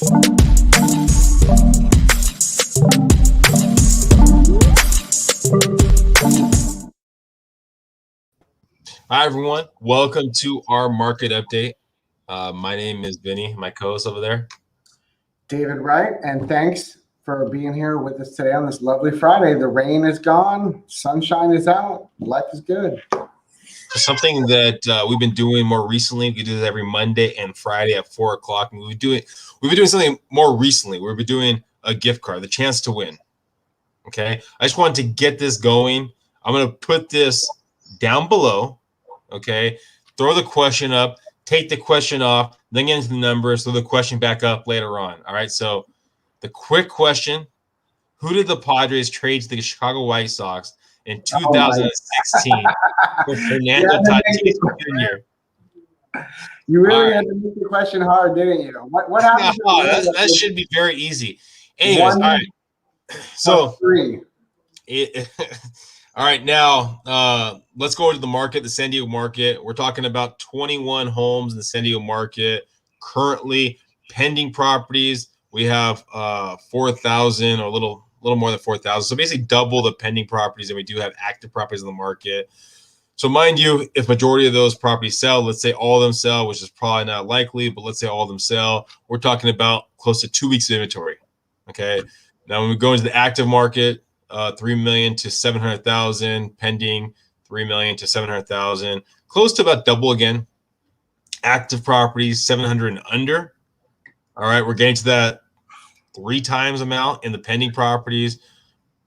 Hi, everyone. Welcome to our market update. My name is Vinnie, my co-host over there. David Wright, and thanks for being here with us today on this lovely Friday. The rain is gone, sunshine is out, life is good. Something that we've been doing more recently, we do this every Monday and Friday at 4 o'clock. And we've been doing something more recently. We've been doing a gift card, the chance to win. Okay, I just wanted to get this going. I'm going to put this down below. Okay, throw the question up, take the question off, then get into the numbers, throw the question back up later on. All right, so the quick question: who did the Padres trade to the Chicago White Sox in 2016 for Fernando Tatis Jr.? You really had to make the question hard, didn't you? What happened? No, that should be very easy. Anyways, all right. So all right, now let's go to the market, the San Diego market. We're talking about 21 homes in the San Diego market currently. Pending properties, we have 4,000 or a little more than 4,000. So basically double the pending properties that we do have active properties in the market. So mind you, if majority of those properties sell, let's say all of them sell, which is probably not likely, but let's say all of them sell, we're talking about close to 2 weeks of inventory. Okay. Now when we go into the active market, 3 million to 700,000 pending, 3 million to 700,000, close to about double again. Active properties, 700 and under. All right, we're getting to that 3 times amount in the pending properties.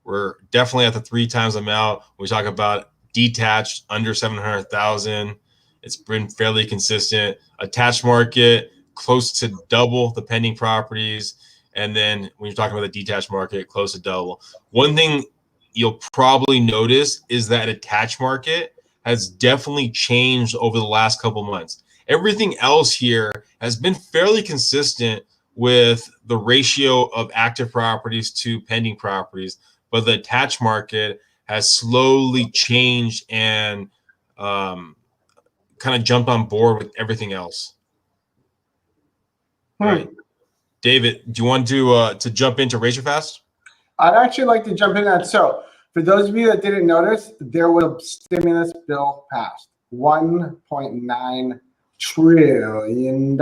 We're definitely at the 3 times amount. We talk about detached under 700,000. It's been fairly consistent. Attached market, close to double the pending properties. And then when you're talking about the detached market, close to double. One thing you'll probably notice is that attached market has definitely changed over the last couple of months. Everything else here has been fairly consistent with the ratio of active properties to pending properties, but the attached market has slowly changed and kind of jumped on board with everything else. All right. David, do you want to jump into Razor Fast? I'd actually like to jump in that. So for those of you that didn't notice, there was a stimulus bill passed, $1.9 trillion.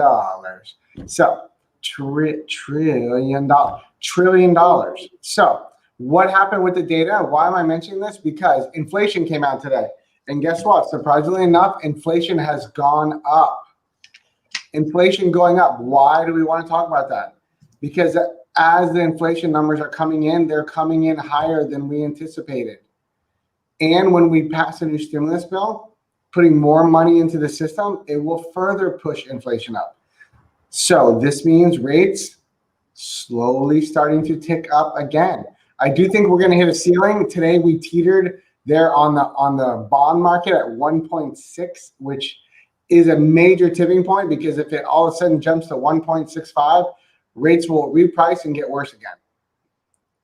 So trillion dollars. So what happened with the data? Why am I mentioning this? Because inflation came out today. And guess what? Surprisingly enough, inflation has gone up. Inflation going up. Why do we want to talk about that? Because as the inflation numbers are coming in, they're coming in higher than we anticipated. And when we pass a new stimulus bill, putting more money into the system, it will further push inflation up. So this means rates slowly starting to tick up again. I do think we're going to hit a ceiling. Today we teetered there on the bond market at 1.6, which is a major tipping point, because if it all of a sudden jumps to 1.65, rates will reprice and get worse again.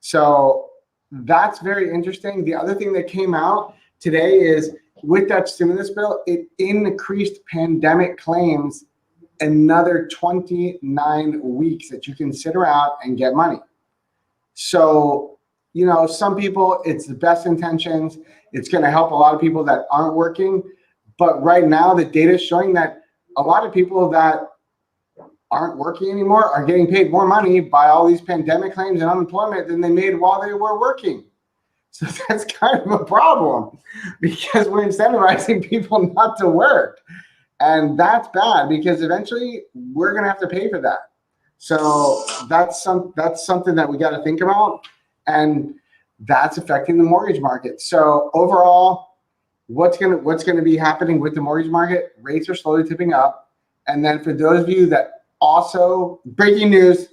So that's very interesting. The other thing that came out today is with that stimulus bill, it increased pandemic claims another 29 weeks that you can sit around and get money. So, you know, some people, it's the best intentions. It's going to help a lot of people that aren't working. But right now, the data is showing that a lot of people that aren't working anymore are getting paid more money by all these pandemic claims and unemployment than they made while they were working. So that's kind of a problem, because we're incentivizing people not to work. And that's bad, because eventually we're going to have to pay for that. So that's something that we got to think about, and that's affecting the mortgage market. So overall, what's going to be happening with the mortgage market? Rates are slowly tipping up. And then for those of you that also, breaking news,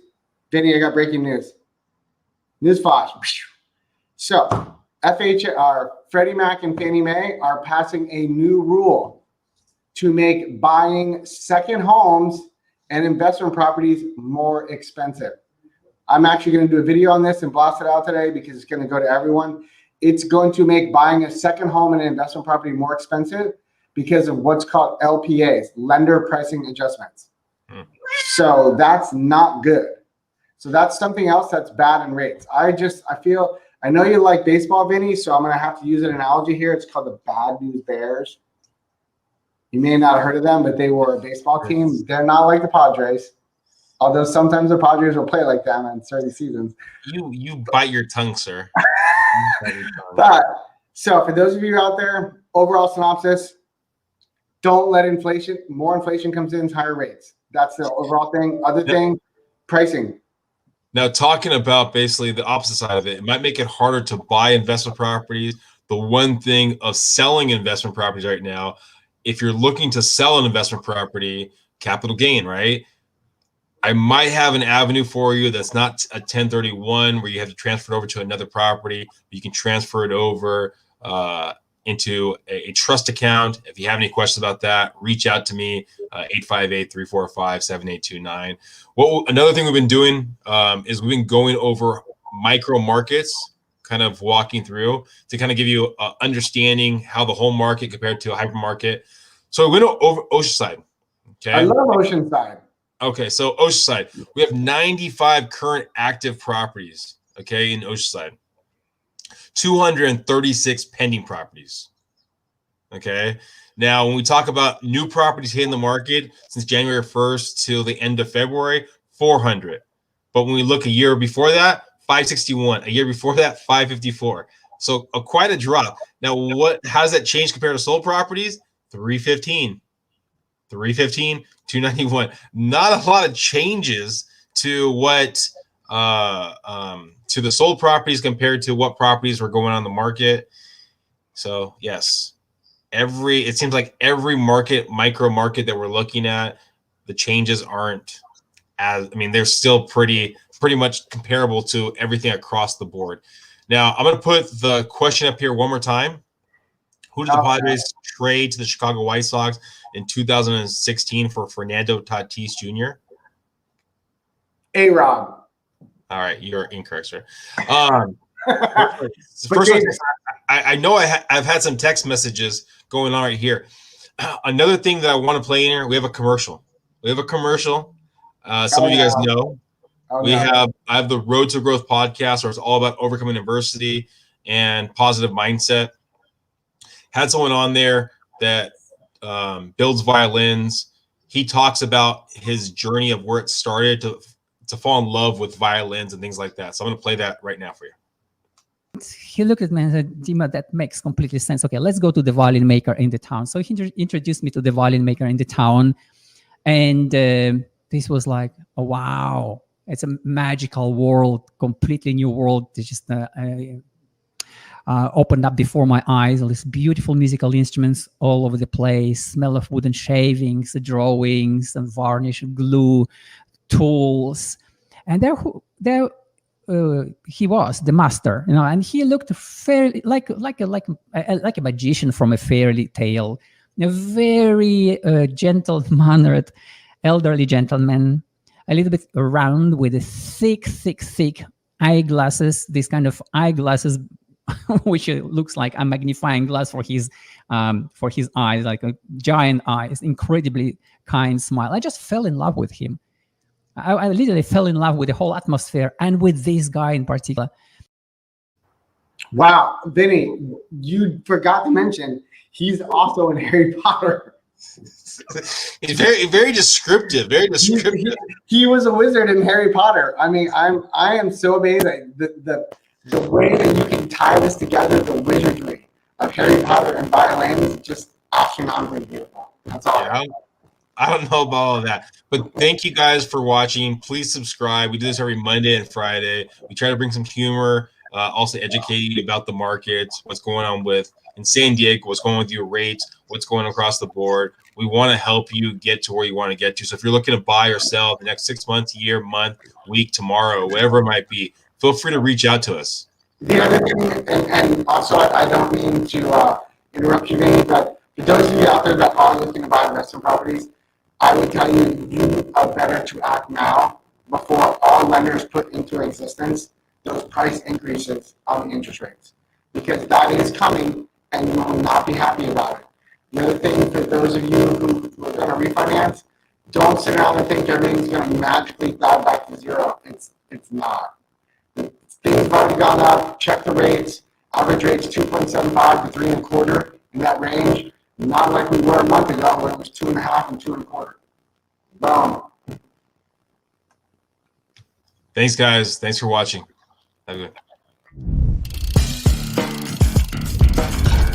Vinny, I got breaking news. News flash. So Freddie Mac and Fannie Mae are passing a new rule to make buying second homes and investment properties more expensive. I'm actually going to do a video on this and blast it out today, because it's going to go to everyone. It's going to make buying a second home and an investment property more expensive because of what's called LPAs, lender pricing adjustments. So that's not good. So that's something else that's bad in rates. I know you like baseball, Vinny, so I'm going to have to use an analogy here. It's called the Bad News Bears. You may not have heard of them, but they were a baseball team. They're not like the Padres, although sometimes the Padres will play like them in certain seasons. You bite your tongue, sir. But so for those of you out there, overall synopsis, don't let more inflation comes in, higher rates. That's the overall thing. Other thing, pricing. Now, talking about basically the opposite side of it, it might make it harder to buy investment properties. The one thing of selling investment properties right now, if you're looking to sell an investment property, capital gain, right? I might have an avenue for you that's not a 1031 where you have to transfer it over to another property. You can transfer it over into a trust account. If you have any questions about that, reach out to me, 858-345-7829. Another thing we've been doing is we've been going over micro markets, kind of walking through to kind of give you an understanding how the whole market compared to a hypermarket. So we went over Oceanside. Okay. I love Oceanside. Okay, so Oceanside, we have 95 current active properties, okay, in Oceanside. 236 pending properties, okay? Now, when we talk about new properties hitting the market since January 1st till the end of February, 400. But when we look a year before that, 561. A year before that, 554. So quite a drop. Now, how does that change compared to sold properties? 315. 315, 291. Not a lot of changes to what to the sold properties compared to what properties were going on the market. So yes, it seems like every micro market that we're looking at, the changes aren't they're still pretty much comparable to everything across the board. Now I'm going to put the question up here one more time. Who did the Padres trade to the Chicago White Sox in 2016 for Fernando Tatis Jr.? A-Rod. All right, you're incorrect, sir. First, I know I've had some text messages going on right here. Another thing that I want to play in here, we have a commercial. Some of you guys know. I have the Road to Growth podcast, where it's all about overcoming adversity and positive mindset. Had someone on there that builds violins. He talks about his journey of where it started to fall in love with violins and things like that. So I'm going to play that right now for you. He looked at me and said, Dima, that makes completely sense. Okay, let's go to the violin maker in the town. So he introduced me to the violin maker in the town. And this was like, oh, wow, it's a magical world, completely new world. It's just opened up before my eyes. All these beautiful musical instruments all over the place, smell of wooden shavings, drawings, and varnish, glue, tools. And there he was, the master, and he looked fairly like a magician from a fairy tale. A very gentle-mannered elderly gentleman, a little bit round with a thick eyeglasses. This kind of eyeglasses, which looks like a magnifying glass for his eyes, like a giant eyes. Incredibly kind smile. I just fell in love with him. I literally fell in love with the whole atmosphere and with this guy in particular. Wow, Vinny, you forgot to mention he's also in Harry Potter. He's very descriptive. Very descriptive. He was a wizard in Harry Potter. I mean, I am so amazed at the way that you can tie this together. The wizardry of Harry Potter and violins, just astronomically beautiful. That's all. Yeah, I don't know about all of that, but thank you guys for watching. Please subscribe. We do this every Monday and Friday. We try to bring some humor, also educate you about the markets, what's going on in San Diego, what's going on with your rates, what's going across the board. We want to help you get to where you want to get to. So if you're looking to buy or sell the next 6 months, year, month, week, tomorrow, whatever it might be, feel free to reach out to us. The other thing, and also I don't mean to interrupt you, Vinny, but for those of you out there that are looking to buy investment properties, I would tell you, you are better to act now before all lenders put into existence those price increases on the interest rates, because that is coming and you will not be happy about it. The other thing, for those of you who are going to refinance, don't sit around and think everything's going to magically dive back to zero. It's It's not. Things have already gone up. Check the rates. Average rate's 2.75 to 3.25 in that range. Not like we were a month ago when it was 2.5 and 2.25. Boom. Thanks, guys. Thanks for watching. Have a good